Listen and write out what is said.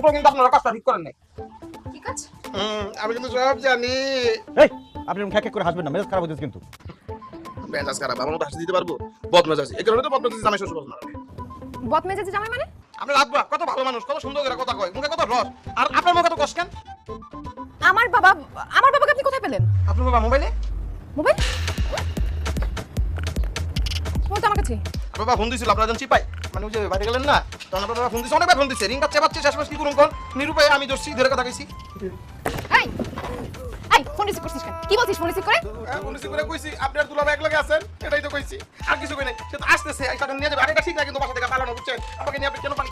তারপরে কিন্তু আপনারা কাজটা ঠিক করেন নাই। ঠিক আছে আমি কিন্তু সব জানি। এই আপনি এরকম খ্যাক করে হাসবেন না, মেজাজ খারাপ হচ্ছে কিন্তু। মেজাজ খারাপ, আমার মতো হাসি দিতে পারবো? বদমেজাজ, এই কারণে তো বদমেজাজ জামাই শ্বশুর বদনা। বদমেজাজি জামাই মানে? আপনার আব্বা কত ভালো মানুষ, কত সুন্দর করে কথা কয়, মুখে কত রস, আর আপনার মুখে তো কষ্ট কেন? আমার বাবাকে আপনি কোথায় পেলেন? আপনার বাবা মোবাইলে? মোবাইল তো আমার কাছে। আপনার বাবা ফোন দিয়েছিল, আপনারা যখন চিপাই মানে ওই যে বাইরে গেলেন না, তখন আপনার বাবা ফোন দিয়েছে, অনেকবার ফোন দিচ্ছে, রিং বাচ্চা বাচ্চা, শেষমেশ কি করুন কোন নিরুপায় আমি ধরছি, ধরে কথা কইছি। এই এই ফোন রিসিভ করছিস কেন? কি বলছিস ফোন রিসিভ করে? ফোন রিসিভ করে কইছি আপনার দুলাভাই এক লগে আছেন, এটাই তো কইছি, আর কিছু কই নাই। সে তো আসতেছে, এই টাকা নিয়ে যাবে, আর এটা ঠিক না কিন্তু বাসা থেকে পালানো, বুঝছেন? আমাকে নিয়ে আপনি কেন পালান?